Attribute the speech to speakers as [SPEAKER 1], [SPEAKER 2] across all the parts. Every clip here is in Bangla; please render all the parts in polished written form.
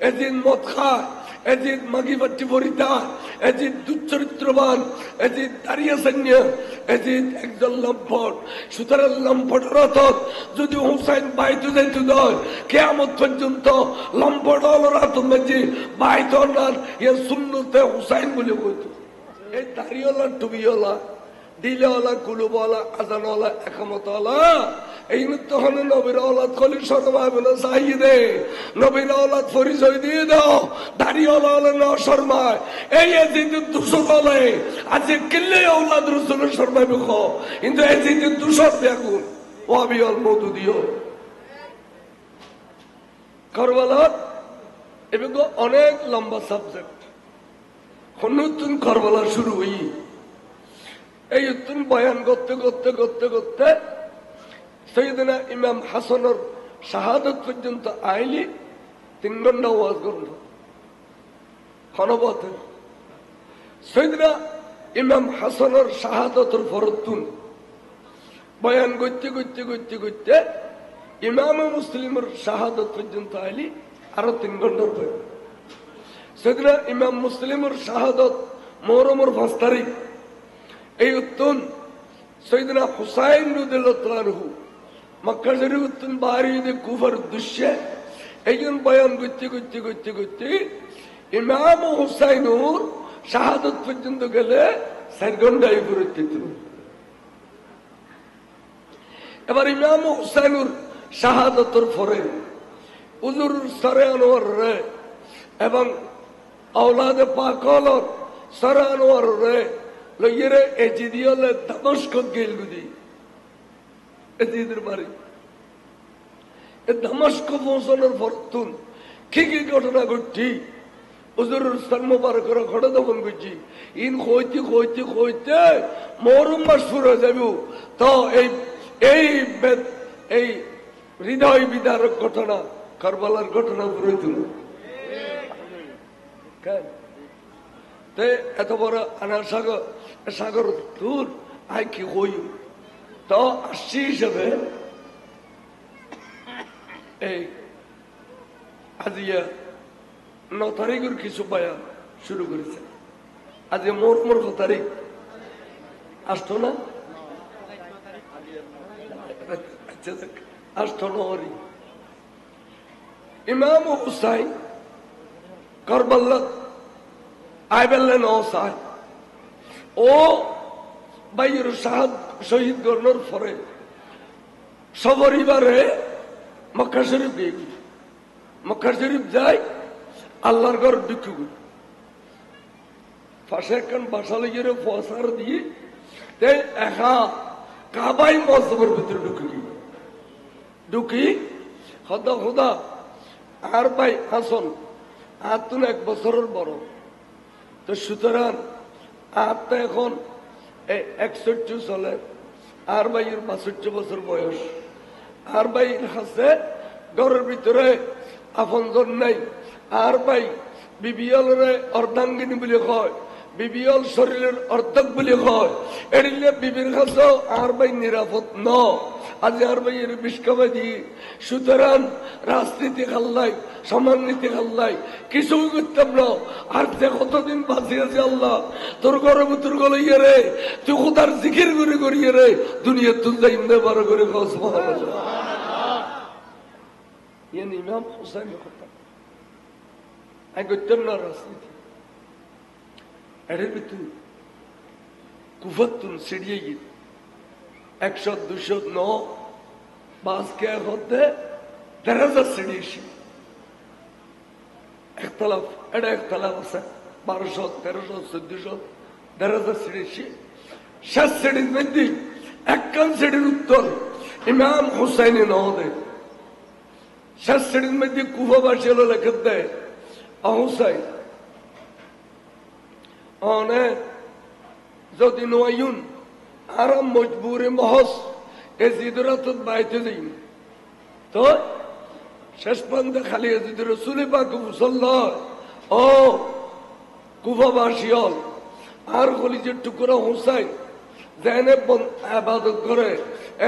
[SPEAKER 1] এদিন মদ খায়, এদিন মাগিবাটি পরিতা, এদিন দুচরিত্রবান, এদিন দাঁড়িয়ে সৈন্য, এদিন একজন লম্পট। সুতরাং লম্পটের অর্থ যদি হুসাইন বাইতে যাইতে দেয় কিয়ামত পর্যন্ত লম্পট হলরা তুমি বাইত না এ সুন্নতে হুসাইন বলে বলতো। এই দাঁড়িয়েলা টুবিওয়ালা দিলেওয়ালা কুলুবওয়ালা আজানওয়ালা একামতওয়ালা এই তখন নবীর औलाद কলি শর্মাবে না চাহিদে নবীর औलाद পরিচয় দিয়ে দাও দাঁড়িয়েওয়ালা হলে না শর্মায় এই এজিদ দুশো বলে আজকে কিল্লে औलाद রসুলের শর্মাবে খো কিন্তু এজিদ দুশো দেখুন ওয়াবিয়াল মধু দিও কারবালার এবং অনেক লম্বা সাবজেক্ট নতুন কারবালা শুরু হই এই নতুন বয়ান করতে করতে করতে করতে সৈয়দনা ইমাম হাসানের শাহাদত পর্যন্ত আইলি 3 ঘন্টা ওয়াজ করল খনবত সৈয়দনা ইমাম হাসানের শাহাদতের ফরতুন বয়ান করতে করতে করতে করতে ইমাম মুসলিমের শাহাদত পর্যন্ত আইলি আরো 3 ঘন্টার বয়ান সৈয়দনা ইমাম মুসলিমের শাহাদত মুহররমের 5 তারিখ এই উত্তন সৈয়দনা হুসাইন রাদিয়াল্লাহু আনহু মক্কা শরীফ উত্তন বাড়িতে কুফার উদ্দেশ্যে এইজন বয়ান করতে করতে করতে করতে ইমাম হুসাইনুর শাহাদত পর্যন্ত গেলে 4 ঘন্টায় ঘুরতে এবার ইমাম হুসাইনুর শাহাদতের পরে হুজুর সরে আনোয়ার রে এবং औलाद पाक হলর সরে আনোয়ার রে লইরে এজিদিয়ালে দামেস্ক গেল গুদি এজিদের বাড়ি এ দামেস্ক পৌঁছানোর ফরতুন কি কি ঘটনা ঘটছি হুজুরের স্থান মোবারকের ঘটে দফন করছি ইন হইতে হইতে হইতে মুহররম মাস শুরু হয়ে যাবে তো এই এই হৃদয় বিদারক ঘটনা কারবালার ঘটনা ঘুরে তুলো এত বড় আনার সাগর সাগর দূর আই কি হই তো আসছি হিসেবে এই আজিয়া 9 তারিখের কিছু বয়ান শুরু করেছে আজ মোর তারিখ আসতো না আসতো নরি ইমাম হুসাইন কারবালা আইবেলেন ওসাই ও বাইর শাহাদ শহীদ গর্ণর পরে সপরিবারে মক্কা শরীফ গিয়ে মক্কা শরীফ যাই আল্লাহর ঘর ঢুকি পাশে একখান বাসা লেগে ফসার দিয়ে একা কাবাই মসজিদের ভিতরে ঢুকি খোদা খোদা আর ভাই হাসন আর তুমি 1 বছরের বড় তো সুতরাং আর তো এখন 61 চলে আর ভাইয়ের 62 বছর বয়স আর ভাই আছে ঘরের ভিতরে আপনজন নাই আর ভাই বিবিয়লরে অর্ধাঙ্গিনী বলে কয় বিবিয়ল শরীরের অর্ধক বলে কয় এড়িলে বিবির কাছে আর ভাই নিরাপদ ন আজ আর ভাইয়ের বিষ্কাবাই দিয়ে সুতরাং রাজনীতি খাল্লাই সমাজনীতি খাল্লাই কিছুই করতাম না আর যে কতদিন বাঁচি আছে আল্লাহ তোর ঘরে ভিতর গলে রে তুই খোদার জিকির করে করিয়ে রে দুনিয়া তুই যাই বারো করে ইমাম হুসাইন কথা আমি করতাম না রাজনীতি এর ভিতর কুফাতুন সিড়িয়ে গিয়ে 100 200 9 বাসকে হতে দরজা সিড়িয়েছি একতলাফ এটা একতলাফ আছে 1200 1300 1400 দরজা সিড়িয়েছি শেষ সিড়ির মধ্যে একখান সিড়ির উত্তর ইমাম হুসাইনে নহদে শেষ সিড়ির মধ্যে কুফাবাসী হলো লেখা দেয় হুসাইন অনেক যদি নয়ুন আরাম মজবুরে মহস এজিদরাত বাইতে যাই তো শেষ পর্যন্ত খালি এজিদ রসুল পাক মুসল্লাহ ও কুফাবাসী হল আর কলিজের টুকরা হুসাইন যেনে আবাদত করে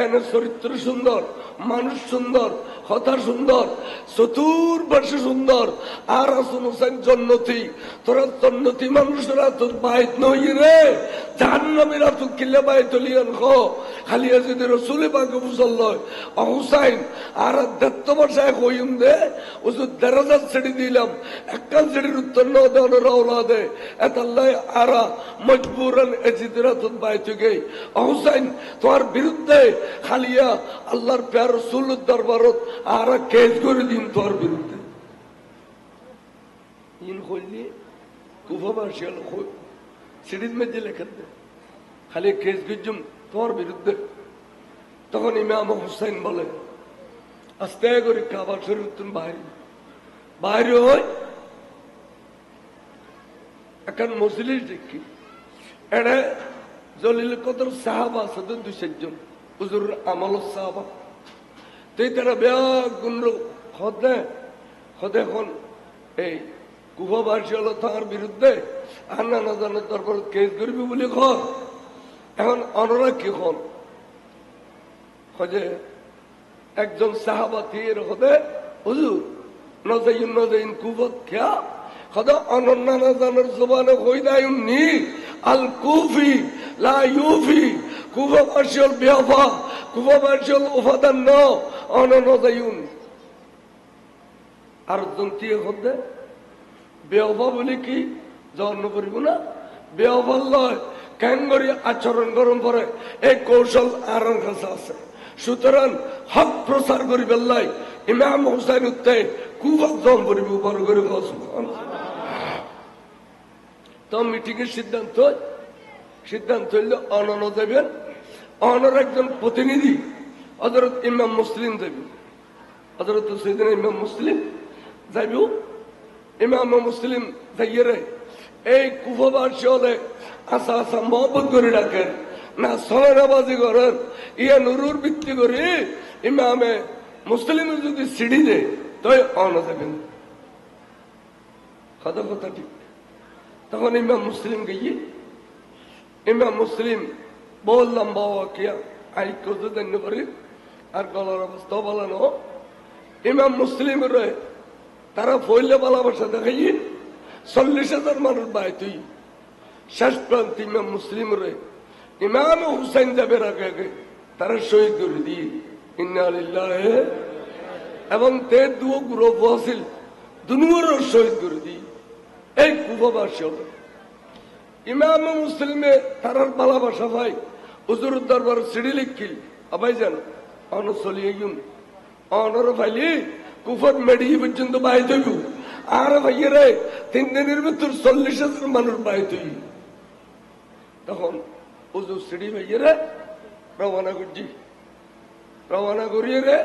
[SPEAKER 1] এনে চরিত্র সুন্দর মানুষ সুন্দর কথা সুন্দর, চতুর্পাশে সুন্দর। আর হাসান হোসেন জন্নতি, তোরা জন্নতি মানুষরা তোর বাইত নই রে, জাহান্নামীরা তো কিল্লে বাইত লিয়ান খো খালিয়া যদি রসুলে পাকে মুসল্লয় হুসাইন আর দেড় বসায় কইম দে ওষুধ ১,৫০০ ছেড়ে দিলাম, একটা ছেড়ির উত্তর ন দেওয়ার রওলা দে এতাল্লাই আরা মজবুরান এজিদরা তোর বাইত গে হুসাইন তোমার বিরুদ্ধে খালিয়া আল্লাহর প্যার রসুল দরবারত আর কেস করে দিন তোমার বিরুদ্ধে। ইন কইলি কুফাবাসিয়াল সিঁড়ির মেঝে লেখেন দে খালি কেস গুজুম তোমার বিরুদ্ধে। তখন ইমাম হুসাইন বলে আস্তে করে কাবা শরীফ তুমি বাইরে হয় এখন মজলিস দেখি এড়ে জলিল কদর সাহাবা আছে ২-৪ জন হুজুর আমল সাহাবা। তুই তারা বেগুন হদে এখন এই কুফাবাসী হলো তার বিরুদ্ধে আর নানা জানার তারপর কেস করবি বলে ঘর। এখন অনরা কি হন হজে একজন সাহাবাতি এর হদে হুজুর নজাইন কুফত খেয়া হদে অনন্যা না জানার জবানে হইদায়ুন নি আল কুফি লা ইউফি কুফাবাসী হল বেওফা, কুফাবাসী হল ওফাদার ন অনজাইন। আর জন্তি হদে বেওফা বলে কি জন্ম করিব না, বেওফা লয় কেন করি আচরণ গরম পরে এই কৌশল আর কাছে আছে। সুতরাং হক প্রচার করি বেল্লাই ইমাম হুসাইন উত্তে কুফত জম করিব বড় করে তো মিটিং এর সিদ্ধান্ত হইল অনন দেবেন, অনর একজন প্রতিনিধি হযরত ইমাম মুসলিম দেবেন, হযরত সাইয়েদনা ইমাম মুসলিম যাইব। ইমাম মুসলিম যাইয়ে এই কুফাবাসী হলে আসা আসা মহব্বত করে রাখেন না সলানাবাজি করেন ইয়া নুরুর ভিত্তি করে ইমামে মুসলিম যদি সিঁড়ি দেয় তাই অন যাবেন কথা ঠিক। তখন ইমাম মুসলিম গিয়ে ইমাম মুসলিম বললাম বাবা কিয়া আই কত ধন্য করি আর গলার অবস্থা বলানো ইমাম মুসলিম রে তারা ফইলে ভালোবাসা দেখাই ৪০,০০০ মানুষ বাই তুই শেষ প্রান্ত ইমাম মুসলিম রে ইমাম হুসাইন যাবে আগে আগে তারা শহীদ করে দিয়ে ইন্না লিল্লাহি এবং তে দুও গ্রুপ আছিল দুনুয়ারও শহীদ করে দিয়ে এই কুফাবাসী হল ইমাম মুসলিমে তারার ভালোবাসা ভাই হুজুর দরবার সিঁড়ি লিখিল আবাই যান অন চলিয়ে অনর ফাইলি কুফর মেডি পর্যন্ত বাই তৈব আর ভাইয়েরে ৩ দিনের ভিতর ৪০,০০০ মানুষ বাই তৈব। তখন হুজুর সিঁড়ি ভাইয়েরে রওনা করিয়ে রে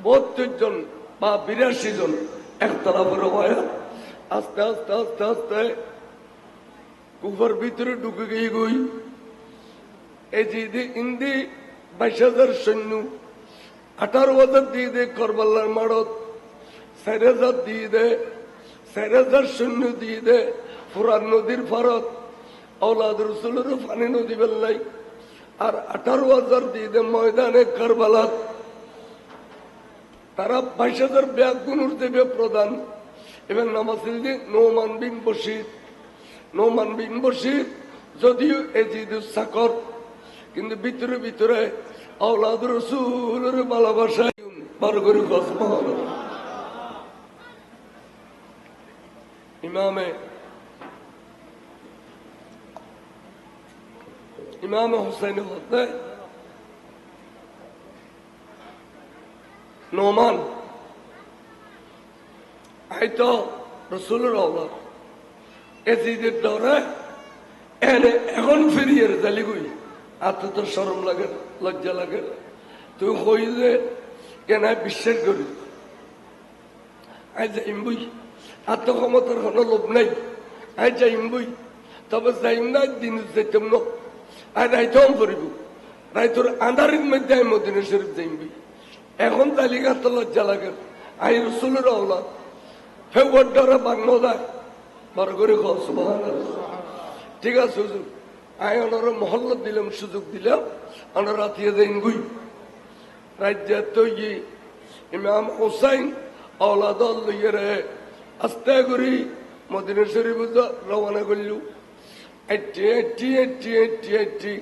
[SPEAKER 1] ৩২ জন বা ৮২ জন একতলা বড় হয় আস্তে আস্তে আস্তে আস্তে কুফার ভিতরে ঢুকে গিয়ে গই এই যে ইন্দি ২২,০০০ সৈন্য ১৮,০০০ দিয়ে দে করবাল্লার মারত ৪,০০০ দিয়ে দে ৪,০০০ সৈন্য দিয়ে দে ফুরান নদীর ফারত औलाद रसूलेर फानी नदी बेल्लाई और 18,000 দিয়ে দে ময়দানে কারবালা তারা 22,000 ব্যাগুনুর দেবে প্রধান এবং নামাজিল দি নোমান বিন বশির যদিও এজিদুস সাকর কিন্তু ভিতরে ভিতরে औलाद রসুলের ভালোবাসা বার করে ইমাম হুসাইন হতে নোমান আইতো রসুলের औलाद এজিদের ডরে এনে এখন ফিরিয়ে জালি গই আর তো শরম লাগে লজ্জা লাগে তুই কই যে কেন বিশ্বাস করি আই যাইম বই আত্মক্ষমতার কোনো লোভ নাই আই যাইম বই তবে যাইম না দিন যাইতাম না আর রাইতাম পড়িব রাইতর আন্ধারের মধ্যে আমি মদিনা শরীফ যাইম বই এখন তালিকা তো লজ্জা লাগে আই রসুলের औलाद হে ওডরা বাংলা যায় বড় করে খাও সুবহানাল্লাহ ঠিক আছে হুজুর আই ওনার মহল্লা দিলাম সুযোগ দিলাম ওনার রাতিয়ে যাইন গুই রাজ্যে তো ইমাম হুসাইন औलादल লইরে আস্তে করি মদিনা শরীফ রওনা করলু। এটি এটি এটি এটি এটি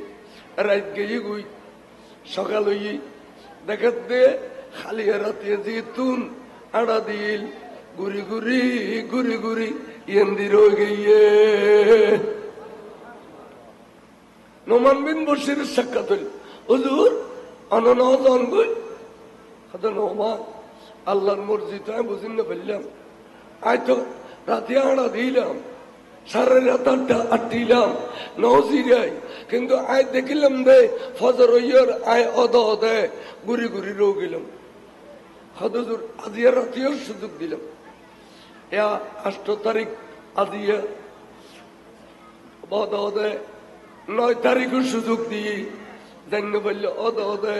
[SPEAKER 1] রাত গিয়ে গুই সকাল হই দেখাত দে খালি রাতে জিতুন আড়া দিল গুরি গুরি গুরি গুরি ইন্দির গিয়ে নোমান বিন বশির সাক্ষাৎ হইল। হুজুর অননজন গুই হত নোমান আল্লাহর মসজিদ আমি বুঝিন না ফেললাম। আয় তো রাতে আড়া দিলাম, সারা রাত আটটিলাম নজিরাই, কিন্তু আয় দেখিলাম দে ফজর হইয়ার আয় অদ অদে গুড়ি গুড়ি রো গেলাম। হদুর আজিয়া রাতেও সুযোগ দিলাম। 8 তারিখ আজিয়া অদ অদে 9 তারিখও সুযোগ দিয়ে জান্য বলল অদ অদে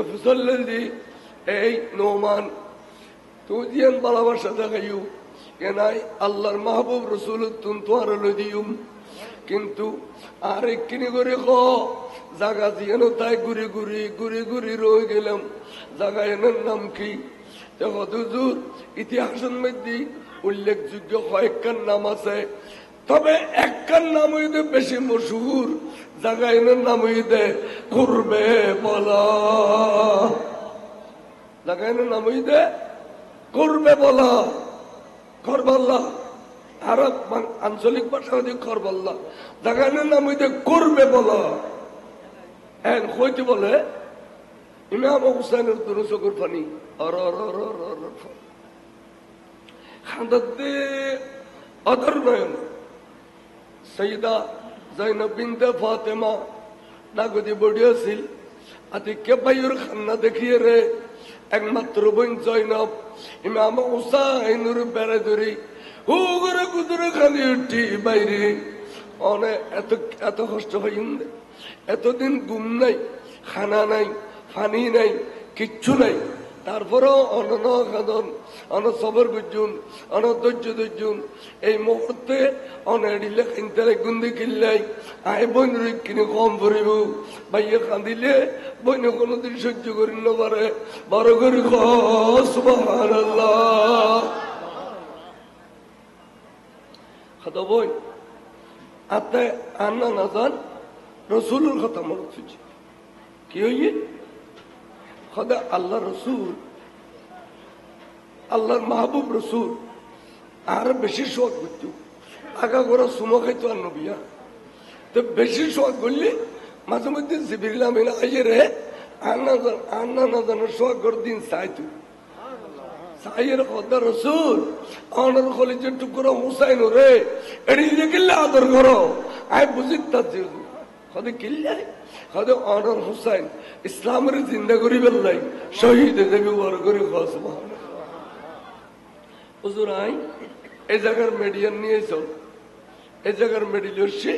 [SPEAKER 1] ফুসল্লেন দি এই নোমান তুই দিয়ান ভালোবাসা দেখাইও কেনাই আল্লাহর মাহবুব রসুল তুন তো আর দিউম, কিন্তু আর একখিনি করে জাগা দিয়েন তাই ঘুরি ঘুরি ঘুরি ঘুরি রয়ে গেলাম। জাগা এনের নাম কি? হুজুর ইতিহাসের মধ্যে উল্লেখযোগ্য কয়েকখান নাম আছে, তবে একখান নাম হইতে বেশি মশহুর। জাগা এনের নাম হইতে করবে বলা, জাগা এনের নাম হইতে করবে বলা, করবাল্লা। আরব আঞ্চলিক ভাষা হইতে করবাল্লা, জাগানের নাম হইতে করবে বলা। হ্যাঁ হইতে বলে ইমাম হুসাইনের দুরু চকুর পানি খান্দাতে অদর নয়ন সৈয়দা জৈনব বিনতে ফাতেমা নাগদি বডি আছিল। আতি কে ভাইয়ের খান্না দেখিয়ে রে একমাত্র বোন জৈনব ইমাম হুসাইনের বেড়ে ধরি হু করে কুদুরে খালি উঠি বাইরে। অনেক এত এত কষ্ট হয়, এতদিন ঘুম নাই, খানা নাই, পানি নাই, কিচ্ছু নাই। তারপরেও অনন খাদন অন সবর গুজুন অন ধৈর্য ধৈর্যুন এই মুহূর্তে অনেডিলে কিনতে গুন্দি কিনলাই আয় বইন কিনে কম পড়িব। ভাইয়ে কান্দিলে বইন কোনোদিন সহ্য করি না পারে। বড় করি সুবহানাল্লাহ। খাদা বই আতে আন্না না জান রসুলের কথা মনে হচ্ছে কি হইয়ে খোদা আল্লাহ রসুল আল্লাহর মাহবুব রসুল আর বেশি শোক করত। আগা করা সুমো খাইতো আর নবিয়া তো বেশি শোক করলে মাঝে মধ্যে জিবির আমিনা আইয়ে রে আন্না না জানার শোক করে দিন চাইতো সাইয়ের খোদা রসুল আমার কলেজের টুকরো হুসাইন রে এড়িয়ে গেলে আদর করো আয় বুঝি তার খদে কিল্লাই খদে অনর হুসাইন ইসলামের জিন্দা করি বেল্লাই শহীদ দেবী বড় করে হুজুর আই এই জায়গার মেডিয়ান নিয়েছ, এই জায়গার মেডিলসে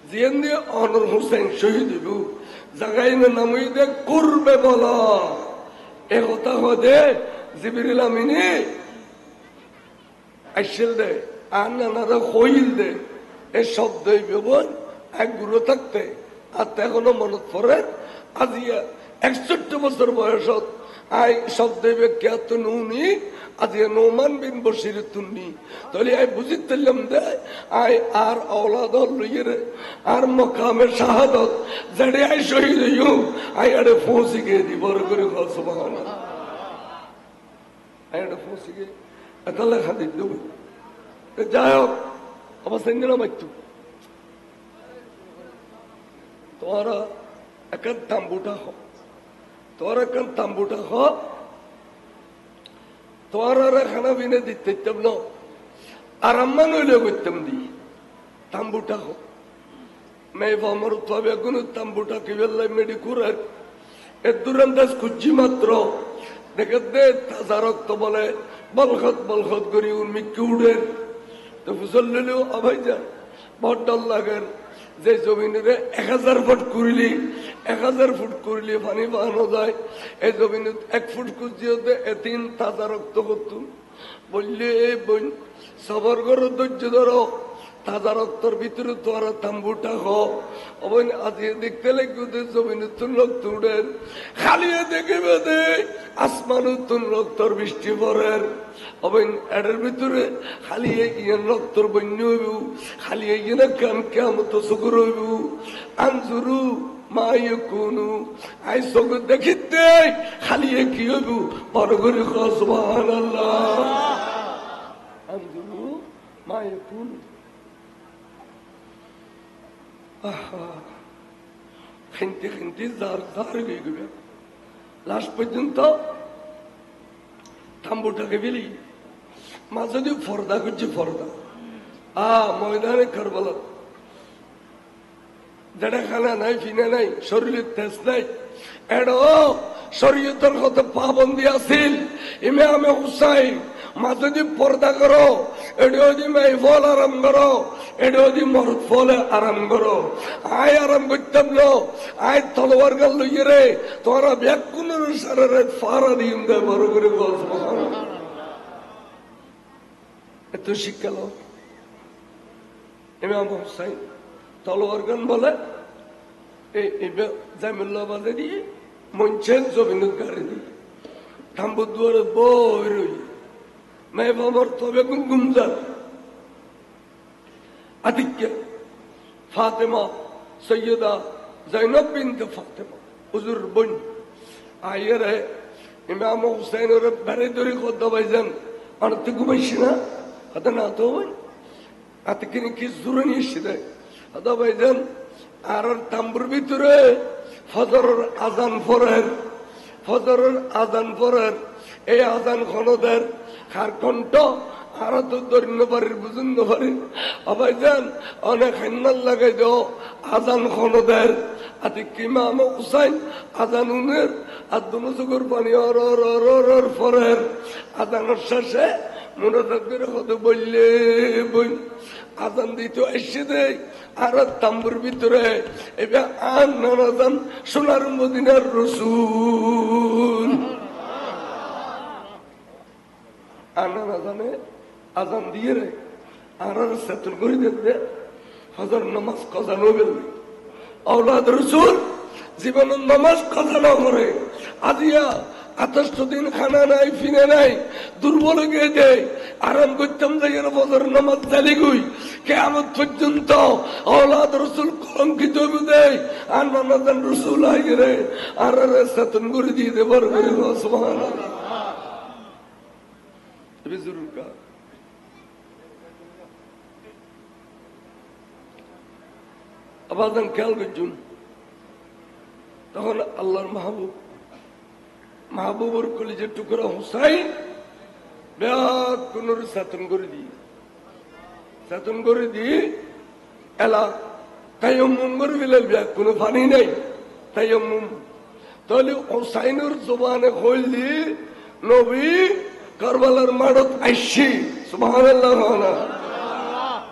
[SPEAKER 1] জিয়ান দিয়ে অনর হুসাইন শহীদ দেব জায়গায় নামই দে করবে বলা এ কথা হদে জিবরিল আমিনে আইসেল দে আর নানারা হইল দে এই শব্দ ব্যবহার এক গুরু থাকতে আর এখনো মনত পড়ে আজিয়া 61 বছর বয়সত আই শব্দ ব্যাখ্যা তো নুনি আজিয়া নোমান বিন বশির তুন্নি তাহলে আই বুঝিত দিলাম দে আই আর औलाद লইয়ে আর মকামে শাহাদত জড়ে আই শহীদ হইও আই আরে পৌঁছে গিয়ে দি বড় করে সুবহানাল্লাহ। আই আরে পৌঁছে গিয়ে এতলা খাদি দেব যাই হোক অবস্থা নিলাম একটু তোরা এখন তাম্বুটা হ তোর এখন তাম্বুটা হ তোর খানা বিনে দিতে ন আর আম্মা নইলে করতাম দি তাম্বুটা হ মেয়ে আমার তবে কোন তাম্বুটা কি বেল্লাই মেডি কুরার এর দুরান্দাজ খুঁজি মাত্র দেখে দে তাজা রক্ত বলে বলখত বলখত করি উন্মিকি উড়ে তো ফুসল নিলেও আভাই যান বড় ডর লাগেন যে জমিনে 1000 ফুট করলি 1000 ফুট করলি পানি বানানো যায় এই জমিনে 1 ফুট কুচিয়ে এতিন তাজা রক্ত করতুম বললে এই বোন সবর করো ধৈর্য ধরো তাজা রক্তর ভিতরে তোরা তাম্বুটা হবেন আজকে দেখতে লাগবে জমিন তুন রক্ত উঠেন খালিয়ে দেখে বেঁধে আসমান তুন রক্তর বৃষ্টি পড়েন হবেন এটার ভিতরে খালিয়ে গিয়ে রক্তর বন্য হইব খালিয়ে গিয়ে কান কেমত চকুর হইব আঞ্জুরু মায়ে কোনো আই চকু দেখিতে খালিয়ে কি হইব বড় করে সুবহানাল্লাহ আঞ্জুরু মায়ে কোনো খেনতে খেনতে জার জার হয়ে গেবে লাস্ট পর্যন্ত তাম্বুটাকে বেলি মাঝে দিয়ে ফর্দা করছে ফর্দা ময়দানে কারবালা যেটা খানা নাই ফিনা নাই শরীরের তেজ নাই এডো শরীয়তের কত পাবন্দি আছিল ইমামে হুসাইন মাঝে দিয়ে পর্দা করো এডিও দি মাই ফল আরাম করো এডিও দি মরদ ফলে আরাম করো আয় আরাম করতাম না আয় তলোয়ার গাল লইয়ে রে তোরা ব্যাকুনের সারা ফারা দিম দে বড় করে গল্প এত শিক্ষা লো ইমাম হুসাইন তলোয়ার গান বলে জামিল্লা বাজে দিয়ে মঞ্চেন জমিনের গাড়ি দিয়ে থাম্বুর দুয়ারে বই রই মেয়ে বাবার তবে গুমজার আদিক্য ফাতেমা সৈয়দা জৈনব বিনতে ফাতেমা হুজুর বোন আইয়ের ইমাম হুসাইনের বেড়ে ধরে কথা ভাইজান অনেক ঘুমাইছি না হাতে না তো হাতে কিনে কি জোরে নিয়ে এসে দেয় হাতে ভাইজান আর তাম্বুর ভিতরে ফজরের আজান পড়েন ফজরের আজান পড়েন এই আজান খনদের খার কণ্ঠ আর তো ধরিন পারি বুঝুন পারি আবার যান অনেক হান্নাল লাগাই দাও আজান খনদের আতি কিমাম হুসাইন আজান উনের আর দুনো চোখের পানি অর পরের আজানের শেষে মনে থাকবে হতে বললে বই আজান দিতে এসে দেয় আর তাম্বুর ভিতরে এবার আর নানাজান সোনার মদিনার রসুল আর নানাজানে আজান দিয়ে রে আর সেতুল করে দেখবে হজর নামাজ কজানো বেলবে আওলাদ রসুল জীবনের নামাজ কজানো করে আজিয়া 28 দিন খানা নাই ফিনে নাই দুর্বল গিয়ে দেয় আরাম করতাম যাই ফজর নামাজ চালি গই কিয়ামত পর্যন্ত আওলাদ রসুল কলঙ্কিত দেয় আর নানাজান রসুল আগে রে আর সেতুন করে দিয়ে দেবার করে সুবহানাল্লাহ জরুর কা আবাদান খেয়াল করছুন তখন আল্লাহর মাহবুবর কলিজের টুকরা হুসাইন ব্যাকুনের সাতন করে দিয়ে এলা তাইয়াম্মুম করে ফেলাল ব্যাকুন পানি নাই তাইয়াম্মুম তাহলে হুসাইনের জবানে হইল দিয়ে নবী কারবালার মাঠত আইসি সুবহানাল্লাহ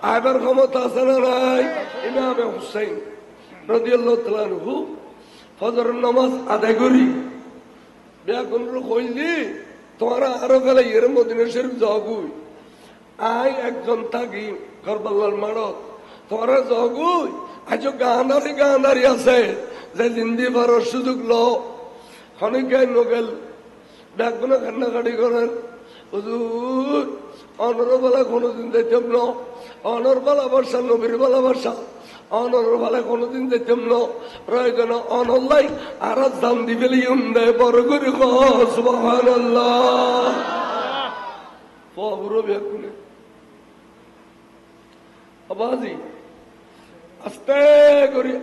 [SPEAKER 1] আবার ক্ষমতা আছে না নাই ইমামে হুসাইন রাদিয়াল্লাহু তাআলা আনহু ফজরের নামাজ আদায় করি ব্যাকুন কইলি তোরা আরো গেলে এর মদিনা শরীফ যাগুই আই একজন থাকি কারবালার মাঠত তোরা যাগুই আজ গান্ধারি আছে যে জিন্দি পারার সুযোগ ল খনিকায় নগেল ব্যাকুনে কান্নাকাটি করেন হুজুর অনর বেলা কোনোদিন যেতাম না অনর বেলা বর্ষা নবীর বেলা বর্ষা অনর বেলা কোনোদিন যেতাম না প্রয়োজন অনল্লাই আর দাম দিবেলি দেয় বড় করে সুবহানাল্লাহ পুরো ব্যাকুনে আবাজি আস্তে করে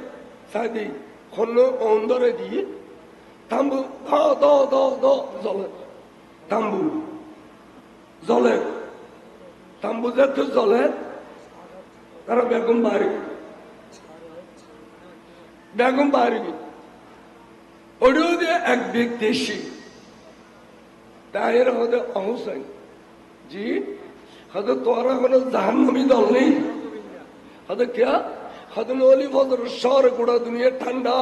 [SPEAKER 1] সাদি খন্ন অন্দরে দিয়ে তাম্বু জলে তাম্বু জলে তাম্বু যেহেতু জলে তারা বেগম বাড়ি ওটিও দিয়ে এক ব্যক্তি এসে তাহের হতে অহুসাইন জি হয়তো তোরা কোনো জাহান্নামী দল নেই হয়তো क्या হদনলি ফজর শহর গোড়া দুনিয়া ঠান্ডা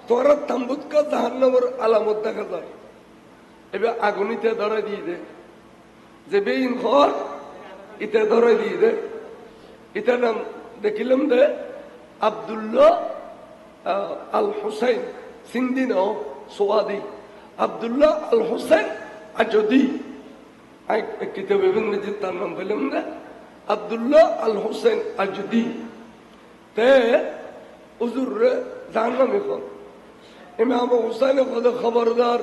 [SPEAKER 1] তোরা তাম্বুত কা জাহান্নামের আলামত দেখা যায় এবার আগুনিতে ধরে দিয়ে দে যে বেইন ঘর ইতে ধরে দিয়ে দে ইটার নাম দেখিলাম দে আব্দুল্লাহ আল হুসাইন সিন্দিন সোয়াদি আব্দুল্লাহ আল হুসাইন আজদি কিতাব ইবনে মজিদ তার নাম পেলাম না আব্দুল্লাহ আল হুসাইন আজদি তে হুজুর জানলাম এখন ইমাম হুসাইন খবরদার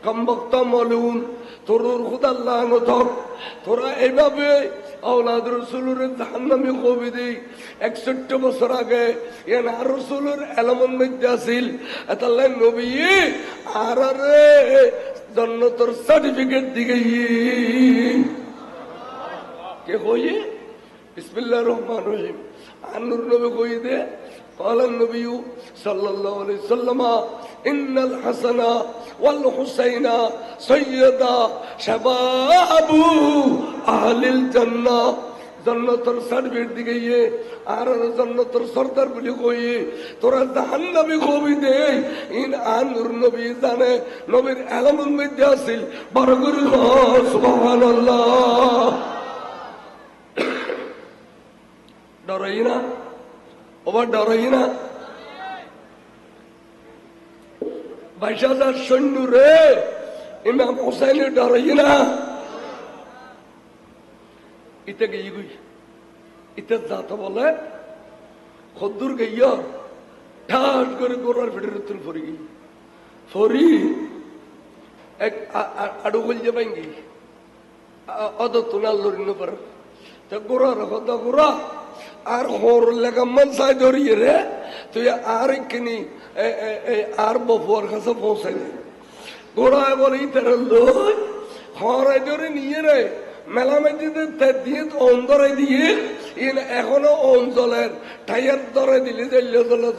[SPEAKER 1] কমবক্তা মালুম তোর খুদা আল্লাহ নথক তোরা এইভাবে আওলাদ রসুলের জাহান্নামে কবি দিই 61 বছর আগে এন আর রসুলের এলামন মধ্যে আসিল এতাল্লাহ নবী আর রে জান্নাতের সার্টিফিকেট দিকে কে কই বিসমিল্লাহির রহমানির রহিম আনুর নবী কই দে قال النبي صلى الله عليه وسلم إن الحسن والحسين سيدا شباب أهل الجنة জান্নাতের সার্টিফিকেট দিকে আর জান্নাতের সরদার বলে কই তোরা জাহান্নামে কবি দে ইন আনুর নবী জানে নবীর আলামুল মধ্যে আসিল বড় করে সুবহানাল্লাহ ডরাই না ওবার ডরাই না 22,000 সৈন্য রে ইমাম হুসাইনের ডরাই না ইতে গিয়ে গুই ইতে যাতে বলে খদ্দুর গইয়া ঠাস করে গোড়ার ফেটের উত্তর ফরি গই ফরি এক আড়ু গলজে ভাঙ্গি অদ তুনাল লড়িন পার তা গোড়ার হদা গোড়া আর হর লেগা মন সাই ধরিয়ে রে তুই আর কিনি আর বফুয়ার কাছে পৌঁছাই গোড়ায় বলে ইতার লই হরাই ধরে নিয়ে রে মেলা মেঝিতে দিয়ে অন্তরে দিয়ে এখনো অঞ্চলের টায়ার ধরে দিলে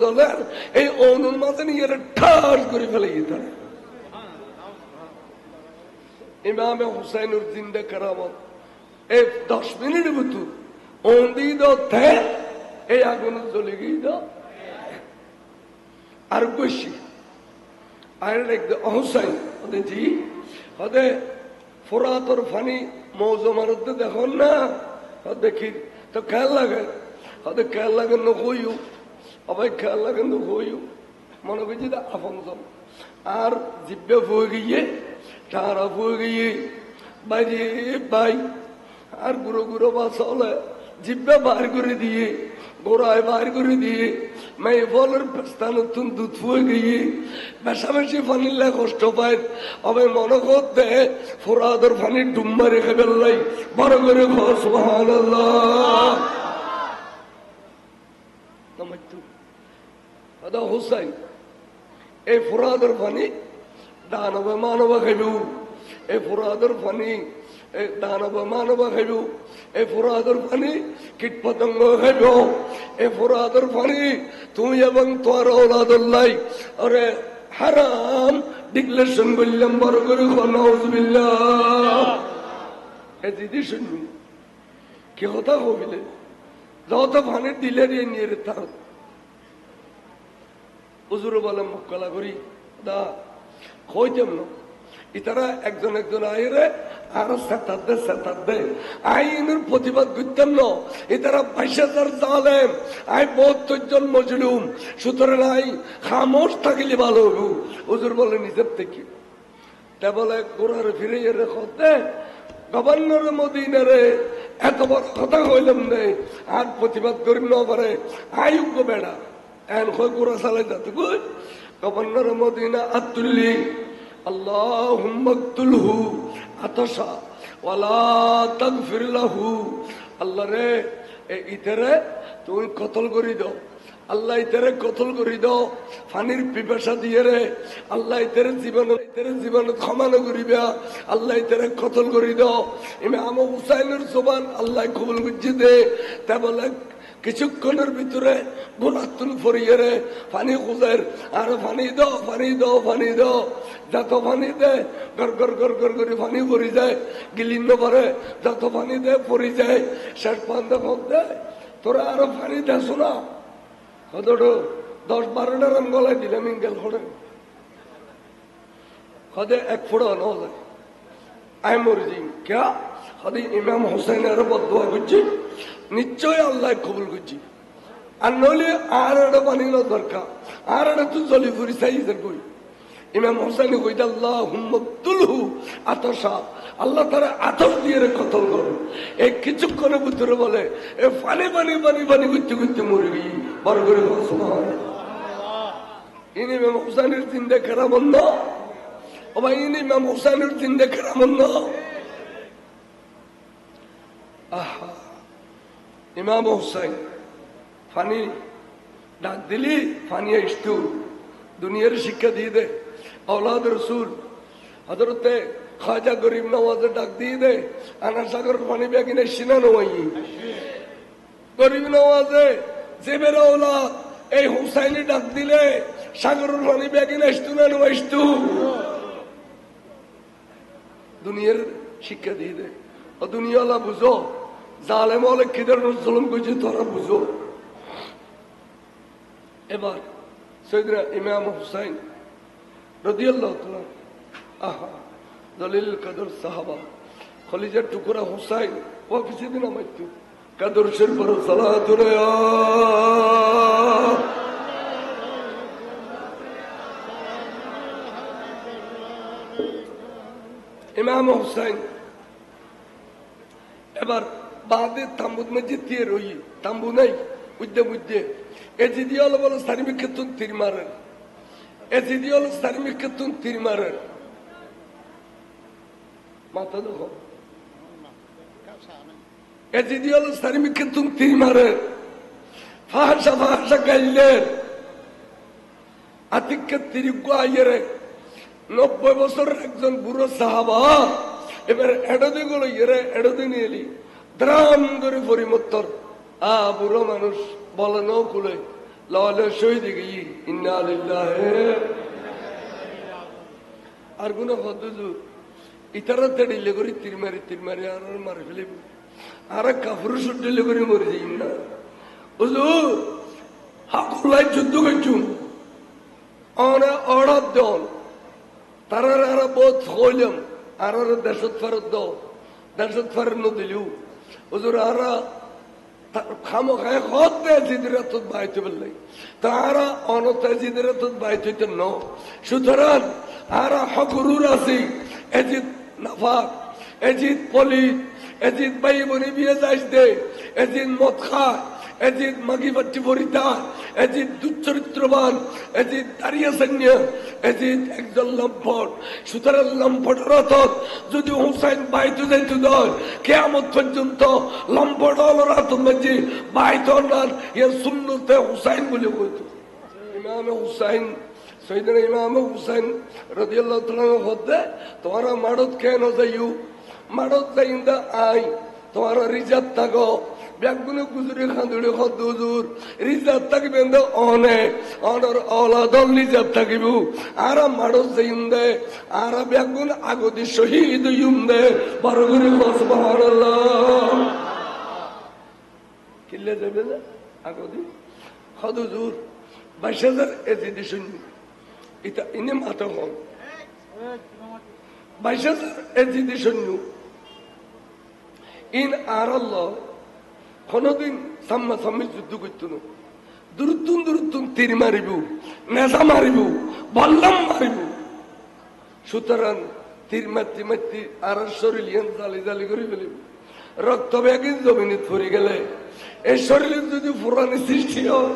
[SPEAKER 1] জলের এই অনুর মাঝে নিয়ে ঠাস করে ফেলে ইতার ইমামে হুসাইনুর জিন্দা কেরামত এই 10 মিনিট ভিতর ওন্দি দে এই আগুন জ্বলে গিয়ে দাও আর বেশি আর দেখতে হুসাইন জি হদে ফোরাতর ফানি মৌজমার দেখুন না দেখি তো খেয়াল লাগে হদে খেয়াল লাগে নকইও আবার খেয়াল লাগে নকইও মনে করছি আপন আর জিব্বে ফুয়ে গিয়ে টারা ফুয়ে গিয়ে বাইরে বাই আর গুঁড়ো গুঁড়ো বা চলে জিব্বা বার করে দিয়ে গোড়ায় বার করে দিয়ে মেয়ে ফলের পেস্তান দুধ ফুয়ে গিয়ে বেশাবেশি ফানিলে কষ্ট পায় আবার মনে করতে ফোরাদের ফানি ডুম্বা রেখে ফেললাই বড় করে সুবহানাল্লাহ হুসাইন এই ফোরাদের ফানি দানবে মানবা খাইব এই ফোরাদের ফানি দানব মানব খাইব এই ফোরাদের পানি কীট পতঙ্গ খাইব এই ফোরাদের পানি তুমি এবং তোমার ওলাদুল্লাহ আরে হারাম ডিক্লেরেশন করলাম বড় করে নাউজুবিল্লাহ এ দিদি শুনবি কি কথা কবিলে যত পানি দিলে নিয়ে তার হুজুর বলে মুক্কলা করি দা কইতাম না ইতারা একজন একজন আইরে আরো সেতার দে আইনের প্রতিবাদ করতেন না ইতারা 22,000 জালেম আই 72 জন মজলুম সুতরাং আই খামোশ থাকিলে ভালো হবো হুজুর বলে নিজের থেকে তা বলে গোড়ার ফিরে এরে খতে গভর্নর মদিনারে এত বড় কথা কইলাম নেই আর প্রতিবাদ করি না পারে আয়োগ্য বেড়া এন কই গোড়া চালাই যাতে কই গভর্নর মদিনা আতুল্লি اللهم اقتله عطشا ولا تغفر له আল্লাহ রে ইতারে তুমি কতল করি দাও আল্লাহ ইতারে কতল করি দাও পানির পিপাসা দিয়ে রে আল্লাহ ইতারে জীবন ক্ষমা না করিবা আল্লাহ ইতারে কতল করি দাও ইমাম হুসাইনের জবান আল্লাহ কবুল করছে দে তা বলে কিছুক্ষণের ভিতরে গোলাতুল ফরিয়ে রে পানি খুঁজের আর পানি দাও পানি দাও পানি দাও যত পানি দে গর গর গর গর করে পানি পরি যায় গিলিন পারে যত পানি দে পরি যায় শেষ পান দে তোরা আরো পানি দেশ না কতটো 10-12টা রান গলায় দিলাম ইঙ্গেল করে কদে এক ফোড়া ন যায় আই মরজি কে ইমাম হুসাইনের বদুয়া করছি নিশ্চয় আল্লাহ কবুল করছি আর নইলে আর একটা বানিল দরকার, আর একটা তো জলি ফুরি চাইছেন কই। ইমাম হোসেন কইতে আল্লাহ হুম্মতুলহু আতশা, আল্লাহ তারা আতশ দিয়ে কতল করো। এই কিছুক্ষণের ভিতরে বলে এ পানি পানি পানি পানি করতে করতে মরে গিয়ে বড় করে ইনি ইমাম হোসেনের জিন্দে কেরামন্ন, ও ভাই ইনি ইমাম হোসেনের জিন্দে কেরামন্ন। আহা ইমাম হোসেন ফানি ডাক দিলি ফানি আসতু দুনিয়ার শিক্ষা দিয়ে দে। औलाद रसूल हजरत ख्वाजा गरीब नवाज डाक दिए दे आना सागर पानी बेगी ने शिना नवाई गरीब नवाजे जे मेरा औलाद ए हुसैनी डाक दिले सागर पानी बेगी ने इस्तु ना नवाइस्तु दुनियार शिक्षा दिए दे और दुनिया ला बुझो जालिम वाले किधर जुल्म को जी तोरा बुझो। এবার সৈয়দনা ইমাম হুসাইন রাদিয়াল্লাহু তাআলা আহা দলিল কদর সাহাবা খলিজার টুকরা হুসাইন ও কিছু দিন আমাইতো কদর শরীফ পর সালাতু ইয়া ইমাম হুসাইন এবার বাদে তাম্বুদ মসজিদ দিয়ে রই তাম্বু নাই বুঝতে বুঝতে এজিদিয়াল বলে সার্বিক্ষেত্তুন তীর মারেন, এজিদিয়াল সার্বিক্ষেত্তুন তীর মারেন মাথা দেখো এজিদিয়াল সার্বিক্ষেত্তুন তীর মারেন ফাহাসা ফাহাসা গাইলেন আতিককে তিরিগ্য আইয়েরে 90 বছরের একজন বুড়ো সাহাবা এবার এডদি গুলো ইয়েরে এডদি নিয়ে এলি দ্রাম করে পরিমত্তর আ বুড়ো মানুষ বলে ন কুলে লালে শহীদ গিয়ে ইন্না লিল্লাহি আর কোন হদুজুর ইতারাতে ডিলে করি তিরমারি আর মারি ফেলিব আর কাফরু শুডিলে করি মরে যাই না হুজুর হাকুলাই যুদ্ধ করছুন অনে অর্ডার দেন তারা আর বহুত হইলাম আর দেশত ফেরত দাও দেশত ফেরত নদিলিও হুজুর আর খামো খায় হত জিদিরা তো বাইতে বললে তারা অনতা জিদিরা তো বাইতে ন সুতরাং আর হকুরুর আছে এজিদ নাফাক এজিদ পলিত এজিদ ভাই বোনে বিয়ে যাইস দে এজিদ মদ খায় এজিদ মাগি বাচ্চি ভরিতা এজিদ দুচরিত্রবান এজিদ দাঁড়িয়ে সৈন্য এজিদ একজন লম্পট সুতরাং লম্পট রথত যদি হুসাইন বাইতে যাইতে দল কিয়ামত পর্যন্ত লম্পট হল রাত মধ্যে বাইতে নার এর সুন্নতে হুসাইন বলে কইত ইমাম হুসাইন সৈয়দনা ইমাম হুসাইন রাদিয়াল্লাহু তাআলা হদে তোরা মাড়ত কেন যাইও মাড়ত যাইন্দা আই তোরা রিজাত থাকো ব্যাগুনে গুজরে খান্দুড়ে হদুজুর রিজাত থাকবেন দে অনেক অনর औलादল রিজাত থাকিব আর মাড়ত যাইন্দে আর ব্যাগুন আগদি শহীদ হইন্দে বরগুরি সুবহানাল্লাহ কিল্লে যাবে না আগদি হদুজুর 22000 এজিদি শুনি এটা ইনে মাথা হন 22000 এজিদি শুনি ইন আর আল্লাহ কোনদিন সাম্মা সাম্মি যুদ্ধ করত না দূরতুন তীর মারিব নেশা মারিব বল্লাম মারিব সুতরাং তীর মারতে মারতে আর শরীর জালি জালি করে ফেলিব রক্ত ব্যাগিন জমিনে পড়ে গেলে এই শরীরের যদি ফুরানি সৃষ্টি হয়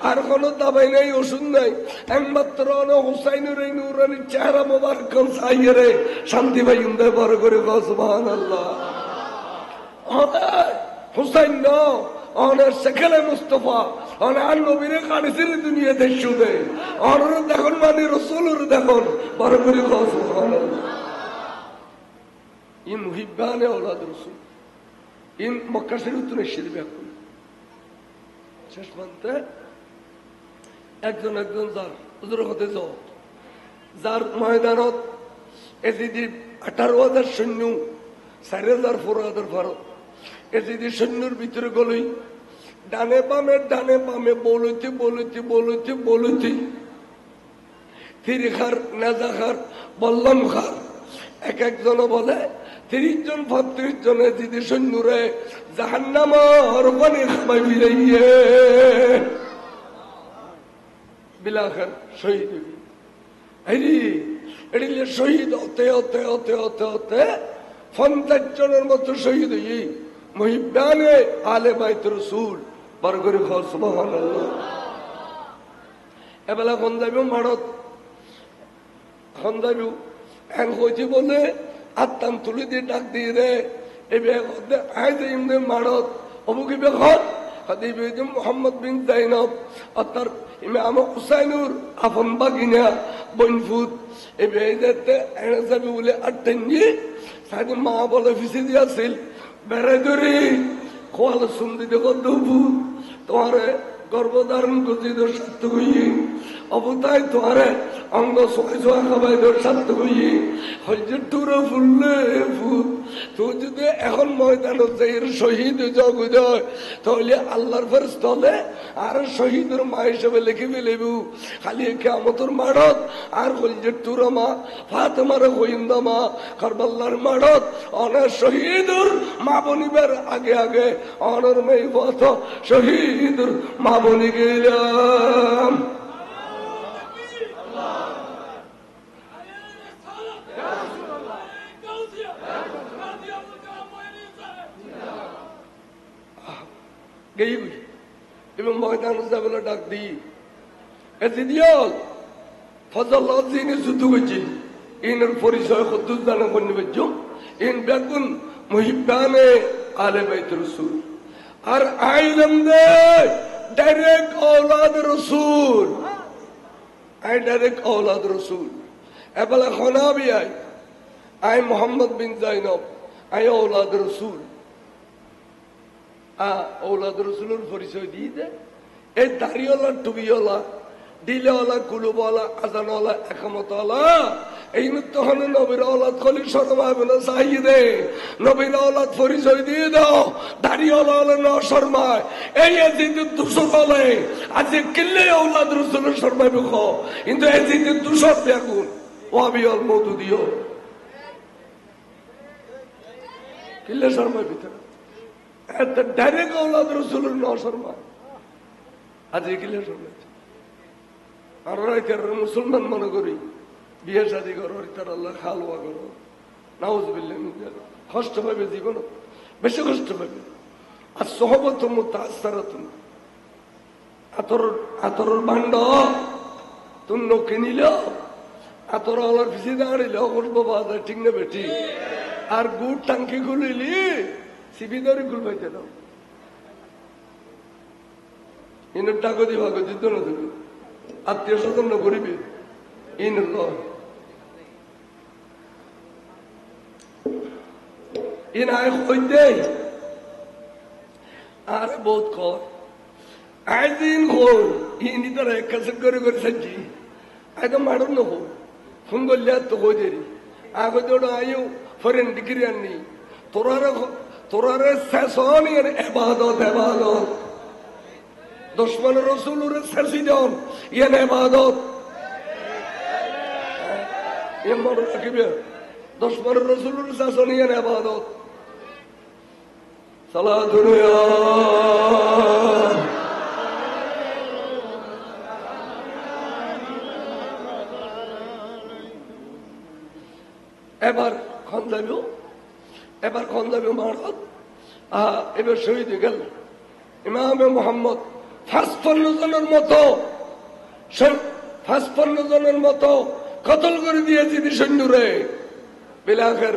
[SPEAKER 1] আর কোন দাবাই নাই ওষুধ নাই একমাত্র হুসাইনের এই নুরানির চেহারা মোবারক চাইয়ে শান্তি পাই বড় করে সুবহানাল্লাহ হুসাইন ন অনের সেখানে মুস্তফা অনার নবীরে কানিসের দুনিয়া দেখছু দে অনর দেখুন মানে রসুলের দেখুন বড় করে সুবহানাল্লাহ ইন মুহিব্বানে औलाद রসুল ইন মক্কা শরীফ তুলে শিরবে শেষ মানতে একজন যার হুজুর হতে যাও যার ময়দানত এজিদি 18,000 সৈন্য 4,000 4,000 ভারত এজিদি সৈন্যর ভিতরে গলই ডানে বামে বলতে তিরিখার নেজা খার বল্লম খার একজন বলে 30 জন 35 জনে যদি সৈন্যরে জাহান্নামের পানি খাবাই ফিরাইয়ে বিলাখার শহীদ হবি। এড়িলে শহীদ হতে হতে হতে হতে হতে 50 জনের মতো শহীদ হই মুহিব্বানে আলে বাইত রাসূল বার করে খাও সুবহানাল্লাহ। এবেলা কোন যাইব মারত খন যাইব এখন হয়েছে বলে আত্মান তুলি দিয়ে ডাক দিয়ে রে এবে আয় যে মারত অবুকি বেখন মোহাম্মদ বিন জাইনব অর্থাৎ ইমাম হুসাইনুর আপন বাগিনা বনফুত এবে যাবে বলে আটটানি সাইডে মা বলে ফিসে দিয়েছিল বেড়াই ধরে খোয়াল শুনতে দেখো দুবু তোমার গর্ভধারণ করতে সার্থক হইয়ে অবতায় তোমার অঙ্গ সোয়া সোয়া খাবাই সার্থক হইয়ে হজের টুরে ফুললে ফুল তো যদি এখন ময়দানত এর শহীদ জগদয় তাহলে আল্লাহর ফেরেশতা আর শহীদের মা হিসেবে লিখে ফেলেব খালি কিয়ামতের মাঠত আর হজের টুরা মা ফাতেমার গোয়েন্দা মা কারবালার মাঠত অনেক শহীদের মা বনিবার আগে আগে অনর মেয়ে পথ শহীদের মা বনি গেলাম। এবং ময়দান যাবেলা ডাক দি এদিয়াল ফজল যিনি যুদ্ধ করছি ইনের পরিচয় কদ্দুস জানা কন্যা ইন বেগুন মুহিব্বানে আলে বাইত রাসূল আর আইলাম দে ডাইরেক্ট औलाद রাসূল আই ডাইরেক্ট औलाद রাসূল এবেলা খানা বি আই মোহাম্মদ বিন জাইনব আই औलाद রাসূল औलाद रसूलुर परिचय দিয়ে দে এই দাড়িওয়ালা টুবিওয়ালা দিলেওয়ালা কুলুবওয়ালা আজানওয়ালা একামতওয়ালা এই তখন নবীর औलाद খলি শরম হবে না চাহিয়ে দে নবীর औलाद পরিচয় দিয়ে দাও দাড়িওয়ালা হলে ন শর্মায় এই এজিদের দুশো বলে আজ কিল্লে औलाद রসুলের শর্মায় বেখ কিন্তু এজিদের দুশো বেগুন ওয়াবিয়াল মধু দিও কিল্লে শর্মায় ভিতরে ডাইরেক্ট औलाद রসুলের ন শর্মা আজ কিল্লে শর্মায় আর মুসলমান মনে করি বিয়ে শাদী করো তার আল্লাহ খালুয়া করো নাউজুবিল্লাহ কষ্ট পাবে জীবন বেশি কষ্ট পাবে আর সহবত মুতাআসসারাতুন আতরের ভাণ্ড তুমি নৌকে নিল আতর আলার পিছিয়ে দাঁড়িল করবো বাজার ঠিক না বেটি আর গুড় টাঙ্কি খুলিলি সিবি ধরে খুল পাইতে দাও ইনের টাকা দিবা দিত না তুমি আত্মীয় স্বজন না করিবে ইন ইন আয় হইতে আর বহুত কর আয় দিন হল ইনি তোর এক কাছে করে করে সাজি আয় তো মারুন না হো ফোন করলে তো হয়ে দেরি আগে তোর আয়ু ফরেন ডিগ্রি আননি তোরারে শেষ হনি এবাদত এবাদত দুশমন রসুলের শেষি দেন ইয়ান এবাদত ইয়ান মনে রাখিবে দুশমন রসুলের শেষ হনি ইয়ান এবাদত সালাতুন এবার খন যাবে মারত এবার শহীদ গেল ইমামে মোহাম্মদ 55 জনের মতো কতল করে দিয়েছি সৈন্যরে বিলাখের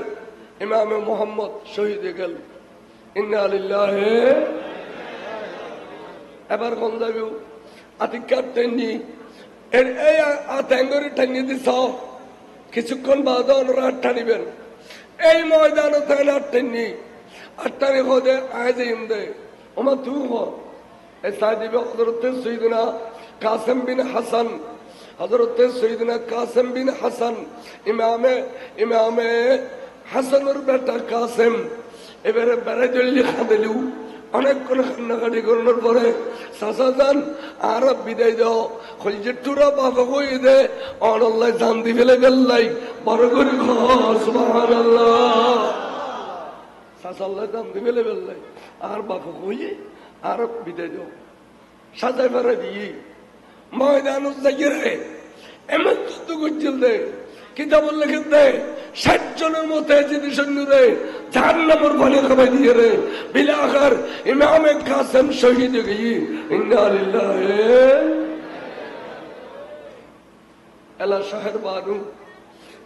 [SPEAKER 1] ইমামে মোহাম্মদ শহীদ গেল ইন্না লিল্লাহি এবার কোন যাবে আতিকার টেনি এর এই আতেঙ্গরে টেনি দিছ কিছুক্ষণ বাদ ওনারা টানিবেন এই ময়দানে তাই টেনি আটটানি হদে আজ ইমদে ওমা তু হ হজরত সৈয়দনা কাসেম বিন হাসান হজরত সৈয়দনা কাসেম বিন হাসান ইমামে হাসানের বেটা কাসেম এবারে বেড়াই জল্লি খাদেলু অনেকক্ষণ কান্নাকাটি করানোর পরে চাচা যান আর বিদায় দাও হলজেটুরা বাবা কই দে অনল্লাই জান দি ফেলে বেল্লাই বড় করে সুবহানাল্লাহ সাসাল্লাহ দাম দিবে বেললাই আর বাকো কইয়ে আর বিদায় দাও সাজাই ফেরা দিয়ে ময়দান যাইয়ে রে এমন যুদ্ধ করছিল দে কিতাব লেখে দে 60 জনের মতো যদি সৈন্যরে জাহান্নামের পানি খাবাই দিয়ে রে বিলাখার ইমামে কাসেম শহীদ গই ইন্না লিল্লাহি এলা শাহর বানু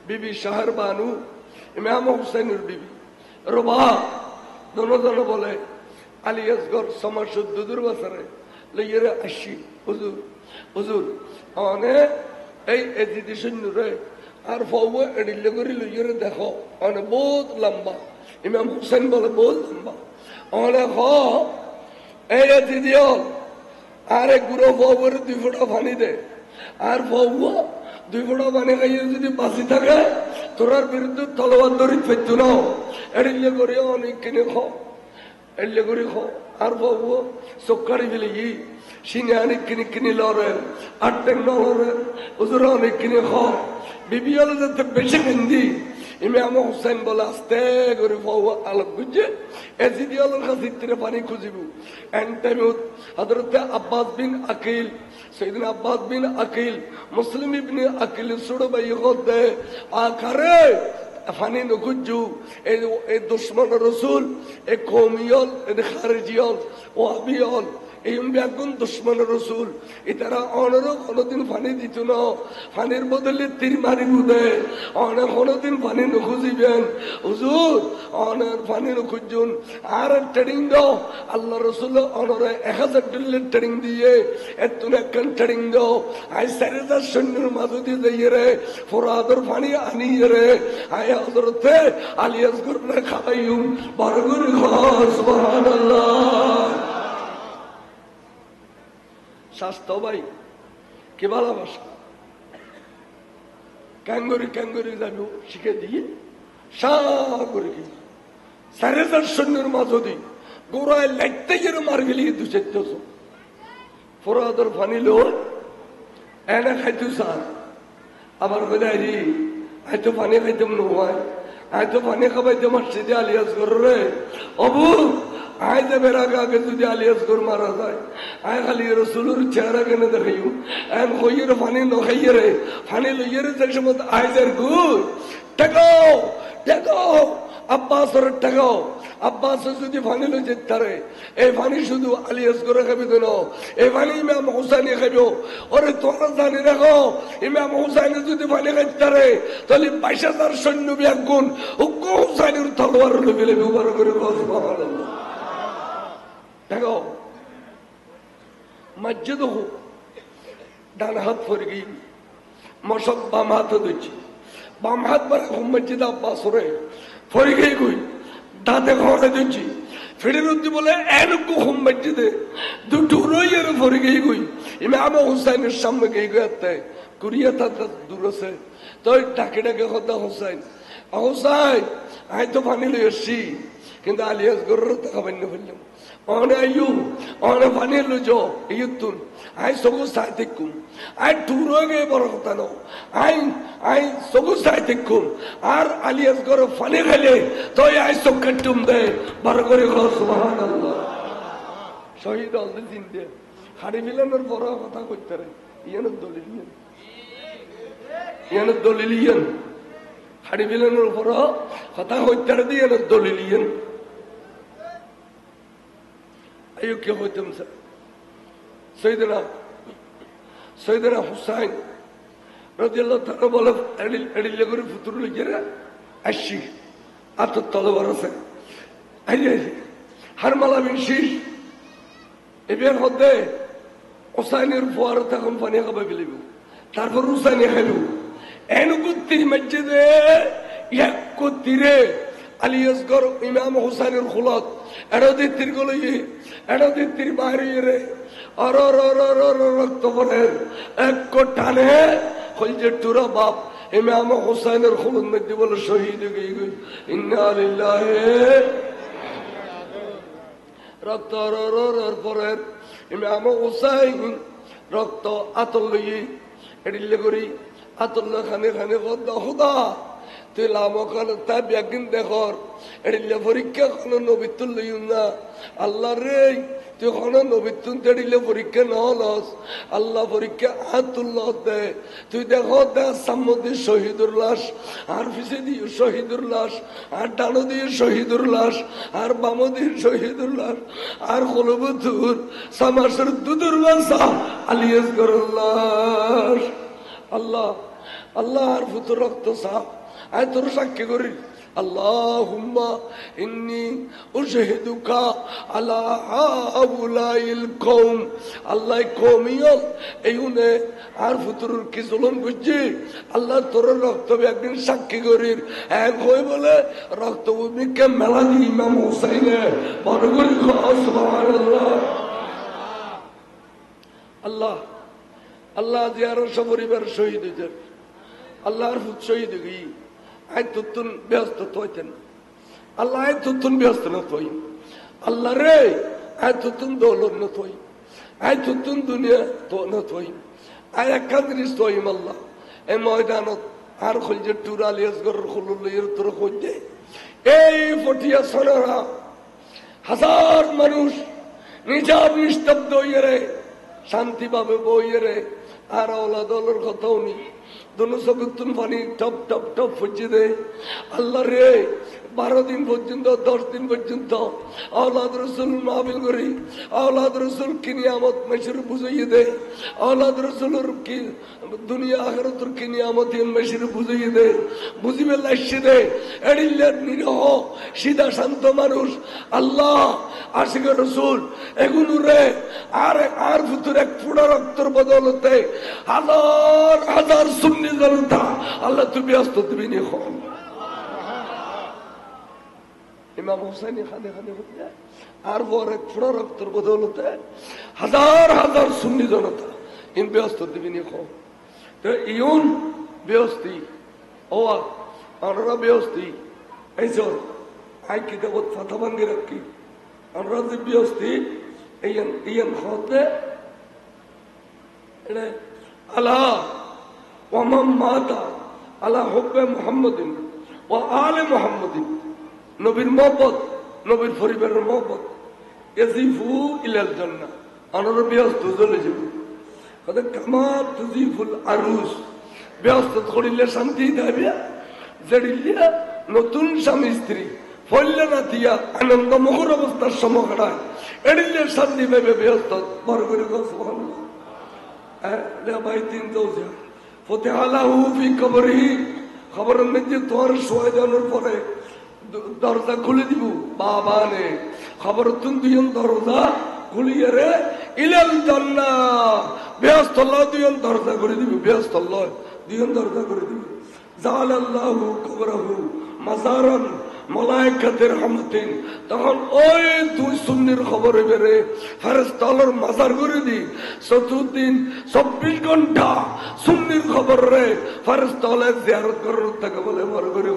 [SPEAKER 1] বিবি শাহর বানু ইমাম হুসাইনের বিবি রুবা দোনো বলে আলী আসগর সমাসুদ্দুর বছরে লইয়ে আসি হুজুর হুজুর অনে এই এজিদি সৈন্যরে আর ফৌয়ে এডিলে করে লইয়ে দেখো অনে বহুত লম্বা ইমাম হুসাইন বলে বহুত লম্বা অনে হ এই এজিদি আর এক গুঁড়ো ফৌয়ের 2 ফোঁটা পানি দে আর ফৌয়া 2 ফোঁটা পানি খাইয়ে যদি বাঁচি থাকে তোরার বিরুদ্ধে তলোয়ার ধরি ফেলতো না এডিলে করে অনেক কিনে খাও এডিলে করে খাও আর ফৌয়া চক্কারি ফেলে ই সিনে অনেক কিনে লড়ে আর টেক নড়ে হুজুর অনেক কিনে খাও বিবি হলো যাতে বেশি কেন্দি ইমাম হুসাইন বলে আস্তে করে আলোক বুঝছে এজিদি আলোর কাছে পানি খুঁজিব এন্ড টাইম হযরত আব্বাস বিন আকিল সৈয়দনা আব্বাস বিন আকিল মুসলিম ইবনে আকিল ছোট ভাই হতে আকারে পানি নখুঁজু এই দুশ্মন রসুল এই কৌমিয়ল এই খারিজিয়ল ওয়াহাবিয়ল এই ব্যাগুন দুশ্মন রসুল এটারা অনেরও কোনোদিন পানি দিত না পানির বদলে তীর মারি বুদে অনেক কোনোদিন পানি নখুঁজিবেন হুজুর অনেক পানি নখুঁজুন আর ট্রেনিং দাও আল্লাহ রসুল অনরে 1000 ট্রেনিং দিয়ে এতুন একখান ট্রেনিং দাও আই 4000 সৈন্যের মাঝে দিয়ে যাইয়ে রে ফোরাদর পানি আনিয়ে রে আয় হজরতে আলী আসগর না খাইম বরগুর সুবহানাল্লাহ স্বাস্থ্য ভাই কি ভালোবাসা ক্যাঙ্গুরি যাবো শিখে দিয়ে সাগরে কি 4000 সৈন্যের মাঝে দি গোড়ায় লাইতে গেলে মার গেলি 2-4 ফোরাদর পানি লো এনে খাইতো সার আবার বলে হয়তো পানি খাইতাম নয় হয়তো পানি খাবাইতে মসজিদে আলী আসগর রে অবু আয় যাবে আগে যদি আলী আসগর মারা যায় আয় খালি রসুলের চেহারা কেন দেখাইও এখন কইয়ের পানি নখাইয়ে রে পানি লইয়ে রে যার সময় আয় যার গুড় টেকাও আব্বাসের টেকাও আব্বাস যদি পানি লই যেতে পারে এই পানি শুধু আলী আসগরে খাবি কেন এই পানি ইমাম হুসাইনে খাইব ওরে তোমরা জানি রাখো ইমাম হুসাইনে যদি পানি খাইতে পারে তাহলে 22000 সৈন্য ব্যাগুন হুসাইনের তলোয়ার লইবে ব্যবহার করে সুবহানাল্লাহ দেখো মসজিদ হো ডান হাত ফরে গই মশক বাম হাত দিচ্ছি বাম হাত পরে মসজিদ আব্বাস রে ফরে গই কই দাঁতে ঘরে দিচ্ছি ফিরে রুদ্দি বলে এনকু হুম মসজিদে দুটো রইয়ের ফরে গই কই ইমাম হুসাইনের সামনে গই গেতে কুরিয়া তা দূর আছে তো ডাকে ডাকে কথা হুসাইন হুসাইন আই তো পানি লই আসছি কিন্তু আলী আসগর খাবেন না বললাম অনে আইয়ু অনে পানি লইছো ইয়ুতুন আই সগু সাইতেকুম আই টুরোগে বড় কথা ন আই সগু সাইতেকুম আর আলী আসগর পানি খাইলে তো আই সকাটুম দে বড় করে সুবহানাল্লাহ শহীদ হল জিন্দে হাড়ি মিলানোর বড় কথা কইতে রে ইয়ান দলিলিয়ান হাড়ি মিলানোর বড় কথা কইতে রে ইয়ান দলিলিয়ান আইয়ো কি হইতাম স্যার সৈয়দনা হুসাইন রাদিয়াল্লাহু তাআলা বলে এডিলে করে ফুতুর লইয়ে আসছি আর তো তলোয়ার আছে হারমালা বিন শীষ এবার হতে হুসাইনের ফোয়ার তখন পানি খাবে গেলিব তারপর হুসাইনে খাইল এনুকু তীর মসজিদে এক তীরে আলী আসগর ইমাম হুসাইনের খুলত এড়দি তীর গুলো এড়দি তীর বাইরে রে আর রক্ত পরে এক টানে হল যে টুরা বাপ ইমাম হুসাইনের খুলত মধ্যে বলে শহীদ গই গই ইন্না লিল্লাহি রক্ত পরে ইমাম হুসাইন রক্ত আতল লই এডিলে করি আতল্লা খানে খানে খুদা তুই লামকাল তাই একদিন দেখর এড়িলে পরীক্ষা কোনো নবিতুল লইউ না আল্লাহ রে তুই কোনো নবিতুন তেড়িলে পরীক্ষা নহলস আল্লাহ পরীক্ষা আতুল্লাহ দে তুই দেখো দেখ সাম্মদি শহীদুর লাশ আর পিছে দিয়ে শহীদুর লাশ আর ডানো দিয়ে শহীদুর লাশ আর বামো দিয়ে শহীদুর লাশ আর কলবুতুর সামাসের দুদুর লাশা আলিয়াস করল্লাহ আল্লাহ আল্লাহ আর ফুতুর রক্ত সাহ আয় তোর সাক্ষী করি আল্লাহুম্মা ইন্নী উশহিদুকা আলা হাউলাইল কওম আল্লাহ কওমিয়ত এইউনে আর ফুতুরুর কি জুলুম করছি আল্লাহ তোর রক্ত একদিন সাক্ষী করির এক হয়ে বলে রক্ত ভূমিকে মেলা দি ইমাম হুসাইনে বড় করে সুবহানাল্লাহ আল্লাহ আল্লাহ জিয়ার সপরিবার শহীদ হয়েছে আল্লাহর ফুত শহীদ গই আই তুতুন ব্যস্ত হইতেন আল্লাহ আই তুতুন ব্যস্ত না তুই আল্লাহ রে আই তুতুন দৌলত না তুই আই তুতুন দুনিয়া তো না তুই আই একটা জিনিস তুইম আল্লাহ এই ময়দানত আর খুলছে টুরালিয়াস গরের খুলুলির তোর খুঁজে এই ফটিয়া সোনারা হাজার মানুষ নিজাব নিস্তব্ধ হইয়ে রে শান্তি পাবে বইয়ে রে আর ওলাদলের কথাও নেই দুনো চকুতুন পানি টপ টপ টপ ফুচি দেয় আল্লাহ রে 12 দিন পর্যন্ত 10 দিন পর্যন্ত আওলাদ রসুল মাহফিল করি আওলাদ রসুল কি নিয়ামত মেশির বুঝাইয়ে দেয় আওলাদ রসুলের কি দুনিয়া আখিরাতের কি নিয়ামত মেশির বুঝাইয়ে দেয় বুঝিবে লাইসে দেয় এড়িলের নিরহ সিধা শান্ত মানুষ আল্লাহ আশিকের রসুল এগুলো রে আর ফুতুর এক ফুটা রক্তর বদলতে হাজার হাজার সুন্নি জনতা আল্লাহ তুমি ব্যস্ত তুমি নিখ ইমাম হুসাইনি খানে খানে হতে আর বড় এক ফুটা রক্তর বদলতে হাজার হাজার সুন্নি জনতা ইন ব্যস্ত তুমি নিখ তো ইউন ব্যস্তি ও আমরা ব্যস্তি এই চল আই কিতাবত ফাতা ভাঙ্গি রাখি আমরা যে ব্যস্তি ইয়ান ইয়ান হতে এটা আল্লাহ ওয়ামান মাতা আলা হুব্বে মুহাম্মাদিন ওয়া আলে মুহাম্মাদিন নবীর মহব্বত নবীর পরিবারের মহব্বত ইয়াজিফু ইলাল জান্নাহ আনার ব্যস্ত চলে যাবে কত কামা তুজিফুল আরুস ব্যস্ত করিলে শান্তি দেবে জড়িলে নতুন স্বামী স্ত্রী ফল্লে না দিয়া আনন্দ মুখর অবস্থার সমকড়ায় এড়িলে শান্তি পাবে ব্যস্ত বড় করে সুবহানাল্লাহ ভাই 3 দৌজা ফতে আলাহু ফি কবরিহি খবরের মধ্যে তোর শোয়া যাওয়ার পরে দরজা খুলে দিব বাবা নে খবর তুন দুইজন দরজা খুলিয়ে রে ইলাল জান্নাহ ব্যস্ত আল্লাহ দুইজন দরজা করে দিব ব্যস্ত আল্লাহ দুইজন দরজা করে দিব জালাল্লাহু কবরহু মাজারান মালায়েকাতের রহমতিন তখন ওই দুই সুন্নির খবর বেরে ফেরেশতার মাজার করে দি চতুর্দিন 24 ঘন্টা সুন্নির খবর রে ফেরেশতার জিয়ারত করার থেকে বলে বড় করে